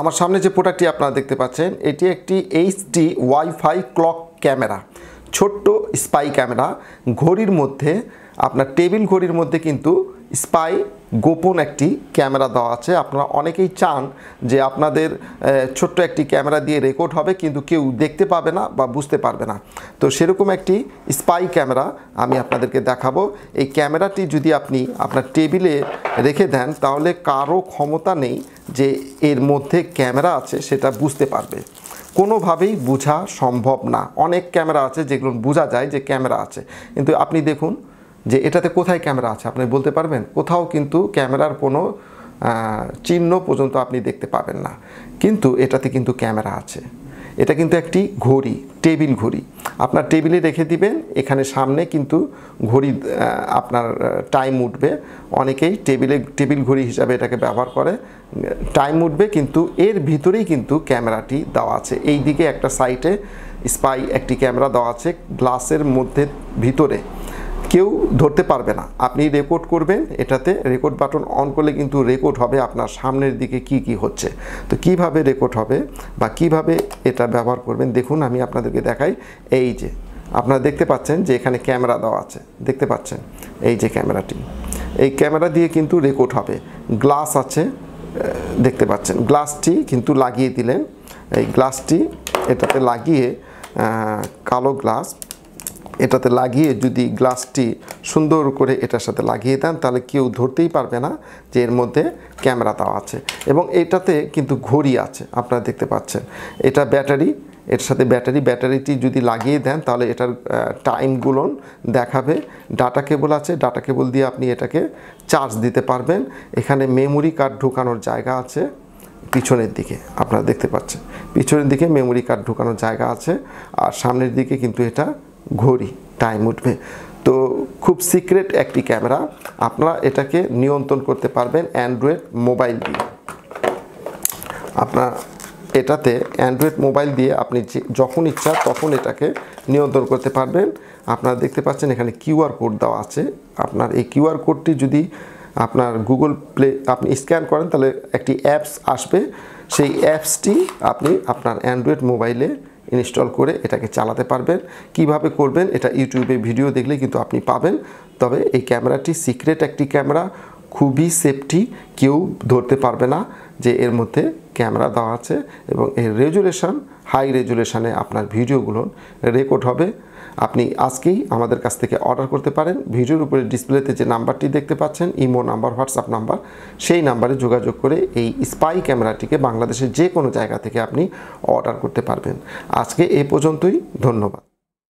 আমার সামনে যে প্রোডাক্টটি আপনারা দেখতে পাচ্ছেন এটি একটি এইচডি ওয়াইফাই ক্লক ক্যামেরা, ছোট্ট স্পাই ক্যামেরা। ঘড়ির মধ্যে আপনার টেবিল ঘড়ির মধ্যে কিন্তু স্পাই গোপন একটি ক্যামেরা দেওয়া আছে। আপনারা অনেকেই চান যে আপনাদের ছোট্ট একটি ক্যামেরা দিয়ে রেকর্ড হবে কিন্তু কেউ দেখতে পাবে না বা বুঝতে পারবে না। তো সেরকম একটি স্পাই ক্যামেরা আমি আপনাদেরকে দেখাবো। এই ক্যামেরাটি যদি আপনি আপনার টেবিলে রেখে দেন তাহলে কারো ক্ষমতা নেই যে এর মধ্যে ক্যামেরা আছে সেটা বুঝতে পারবে। কোনোভাবেই বোঝা সম্ভব না। অনেক ক্যামেরা আছে যেগুলো বোঝা যায় যে ক্যামেরা আছে, কিন্তু আপনি দেখুন যে এটাতে কোথায় ক্যামেরা আছে আপনি বলতে পারবেন? কোথাও কিন্তু ক্যামেরার কোনো চিহ্ন পর্যন্ত আপনি দেখতে পাবেন না, কিন্তু এটাতে কিন্তু ক্যামেরা আছে। এটা কিন্তু একটি ঘড়ি, টেবিল ঘড়ি। আপনার টেবিলে রেখে দিবেন, এখানে সামনে কিন্তু ঘড়ি আপনার টাইম উঠবে। অনেকেই টেবিল ঘড়ি হিসাবে এটাকে ব্যবহার করে, টাইম উঠবে, কিন্তু এর ভিতরেই কিন্তু ক্যামেরাটি দেওয়া আছে। এই দিকে একটা সাইডে স্পাই একটি ক্যামেরা দেওয়া আছে গ্লাসের মধ্যে ভিতরে, কেউ ধরতে পারবে না। আপনি রেকর্ড করবেন, এটাতে রেকর্ড বাটন অন করলে কিন্তু রেকর্ড হবে আপনার সামনের দিকে কি হচ্ছে। তো কিভাবে রেকর্ড হবে বা কিভাবে এটা ব্যবহার করবেন দেখুন, আমি আপনাদেরকে দেখাই। এই যে আপনারা দেখতে পাচ্ছেন যে এখানে ক্যামেরা দেওয়া আছে, দেখতে পাচ্ছেন এই যে ক্যামেরাটি, এই ক্যামেরা দিয়ে কিন্তু রেকর্ড হবে। গ্লাস আছে, দেখতে পাচ্ছেন গ্লাসটি কিন্তু লাগিয়ে দিলেন। এই গ্লাসটি এটাতে লাগিয়ে, কালো গ্লাস এটাতে লাগিয়ে যদি গ্লাসটি সুন্দর করে এটার সাথে লাগিয়ে দেন তাহলে কেউ ধরতেই পারবে না যে এর মধ্যে ক্যামেরা দেওয়া আছে। এবং এটাতে কিন্তু ঘড়ি আছে, আপনারা দেখতে পাচ্ছেন। এটা ব্যাটারি, এর সাথে ব্যাটারিটি যদি লাগিয়ে দেন তাহলে এটার টাইমগুলো দেখাবে। ডাটা কেবল আছে, ডাটা কেবল দিয়ে আপনি এটাকে চার্জ দিতে পারবেন। এখানে মেমোরি কার্ড ঢোকানোর জায়গা আছে পিছনের দিকে, আপনারা দেখতে পাচ্ছেন পিছনের দিকে মেমোরি কার্ড ঢোকানোর জায়গা আছে। আর সামনের দিকে কিন্তু এটা ঘড়ি, টাইম উঠবে। তো খুব সিক্রেট একটি ক্যামেরা। আপনারা এটাকে নিয়ন্ত্রণ করতে পারবেন অ্যান্ড্রয়েড মোবাইল দিয়ে। আপনার এটাতে অ্যান্ড্রয়েড মোবাইল দিয়ে আপনি যখন ইচ্ছা তখন এটাকে নিয়ন্ত্রণ করতে পারবেন। আপনারা দেখতে পাচ্ছেন এখানে কিউআর কোড দেওয়া আছে। আপনার এই কিউআর কোডটি যদি আপনার গুগল প্লে আপনি স্ক্যান করেন তাহলে একটি অ্যাপস আসবে। সেই অ্যাপসটি আপনি আপনার অ্যান্ড্রয়েড মোবাইলে ইনস্টল করে এটাকে চালাতে পারবেন। কিভাবে করবেন এটা ইউটিউবে ভিডিও দেখলে কিন্তু আপনি পাবেন। তবে এই ক্যামেরাটি সিক্রেট একটি ক্যামেরা, খুবই সেফটি, কেউ ধরতে পারবে না যে এর মধ্যে ক্যামেরা দেওয়া আছে। এবং এর রেজুলেশন হাই রেজুলেশনে আপনার ভিডিওগুলো রেকর্ড হবে। আপনি আজকেই আমাদের কাছ থেকে অর্ডার করতে পারেন। ভিডিওর উপরে ডিসপ্লেতে যে নাম্বারটি দেখতে পাচ্ছেন, ইমো নাম্বার, হোয়াটসঅ্যাপ নাম্বার, সেই নাম্বারে যোগাযোগ করে এই স্পাই ক্যামেরাটিকে বাংলাদেশের যে কোনো জায়গা থেকে আপনি অর্ডার করতে পারবেন। আজকে এ পর্যন্তই, ধন্যবাদ।